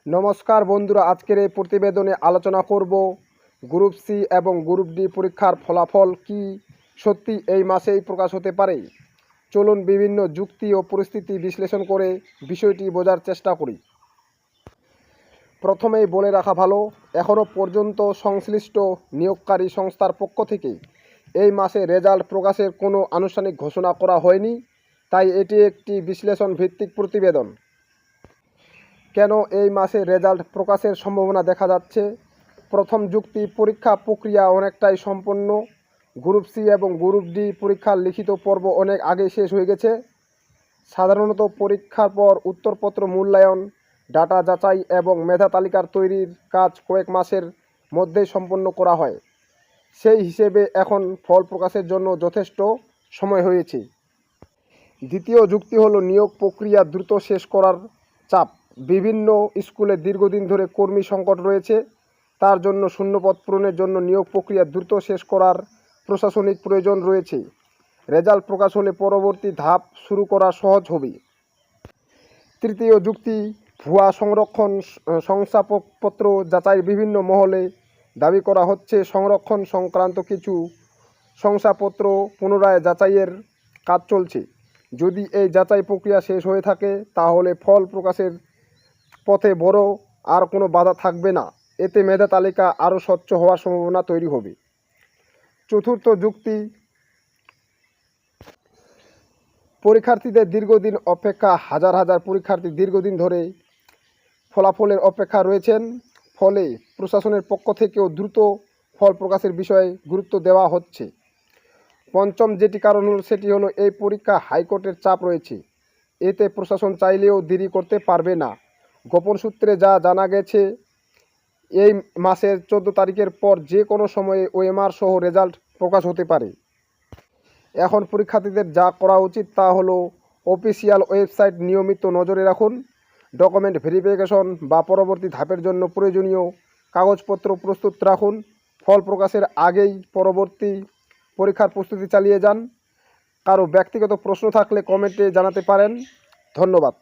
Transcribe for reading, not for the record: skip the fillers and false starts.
নমস্কার বন্ধুরা, আজকের এই প্রতিবেদনে আলোচনা করব গ্রুপ সি এবং গ্রুপ ডি পরীক্ষার ফলাফল কি সত্যি এই মাসেই প্রকাশ হতে পারে। চলুন বিভিন্ন যুক্তি ও পরিস্থিতি বিশ্লেষণ করে বিষয়টি বোঝার চেষ্টা করি। প্রথমেই বলে রাখা ভালো, এখনও পর্যন্ত সংশ্লিষ্ট নিয়োগকারী সংস্থার পক্ষ থেকে এই মাসে রেজাল্ট প্রকাশের কোনো আনুষ্ঠানিক ঘোষণা করা হয়নি, তাই এটি একটি বিশ্লেষণ ভিত্তিক প্রতিবেদন। কেন এই মাসে রেজাল্ট প্রকাশের সম্ভাবনা দেখা যাচ্ছে? প্রথম যুক্তি, পরীক্ষা প্রক্রিয়া অনেকটাই সম্পন্ন। গ্রুপ সি এবং গ্রুপ ডি পরীক্ষার লিখিত পর্ব অনেক আগে শেষ হয়ে গেছে। সাধারণত পরীক্ষার পর উত্তরপত্র মূল্যায়ন, ডাটা যাচাই এবং মেধা তালিকার তৈরির কাজ কয়েক মাসের মধ্যেই সম্পন্ন করা হয়। সেই হিসেবে এখন ফল প্রকাশের জন্য যথেষ্ট সময় হয়েছে। দ্বিতীয় যুক্তি হলো নিয়োগ প্রক্রিয়া দ্রুত শেষ করার চাপ। বিভিন্ন স্কুলে দীর্ঘদিন ধরে কর্মী সংকট রয়েছে, তার জন্য শূন্যপদ পূরণের জন্য নিয়োগ প্রক্রিয়া দ্রুত শেষ করার প্রশাসনিক প্রয়োজন রয়েছে। রেজাল্ট প্রকাশ হলে পরবর্তী ধাপ শুরু করা সহজ হবে। তৃতীয় যুক্তি, ভুয়া শংসাপত্র যাচাই। বিভিন্ন মহলে দাবি করা হচ্ছে সংরক্ষণ সংক্রান্ত কিছু শংসাপত্র পুনরায় যাচাইয়ের কাজ চলছে। যদি এই যাচাই প্রক্রিয়া শেষ হয়ে থাকে তাহলে ফল প্রকাশের পথে বড় আর কোনো বাধা থাকবে না। এতে মেধা তালিকা আরও স্বচ্ছ হওয়ার সম্ভাবনা তৈরি হবে। চতুর্থ যুক্তি, পরীক্ষার্থীদের দীর্ঘদিন অপেক্ষা। হাজার হাজার পরীক্ষার্থী দীর্ঘদিন ধরে ফলাফলের অপেক্ষা রয়েছেন, ফলে প্রশাসনের পক্ষ থেকেও দ্রুত ফল প্রকাশের বিষয়ে গুরুত্ব দেওয়া হচ্ছে। পঞ্চম যেটি কারণ হলো সেটি হলো এই পরীক্ষা হাইকোর্টের চাপ রয়েছে, এতে প্রশাসন চাইলেও দেরি করতে পারবে না। গোপন সূত্রে যা জানা গেছে, এই মাসের 14 তারিখের পর যে কোনো সময়ে ওএমআর সহ রেজাল্ট প্রকাশ হতে পারে। এখন পরীক্ষার্থীদের যা করা উচিত তা হলো অফিসিয়াল ওয়েবসাইট নিয়মিত নজরে রাখুন, ডকুমেন্ট ভেরিফিকেশন বা পরবর্তী ধাপের জন্য প্রয়োজনীয় কাগজপত্র প্রস্তুত রাখুন। ফল প্রকাশের আগেই পরবর্তী পরীক্ষার প্রস্তুতি চালিয়ে যান। কারো ব্যক্তিগত প্রশ্ন থাকলে কমেন্টে জানাতে পারেন। ধন্যবাদ।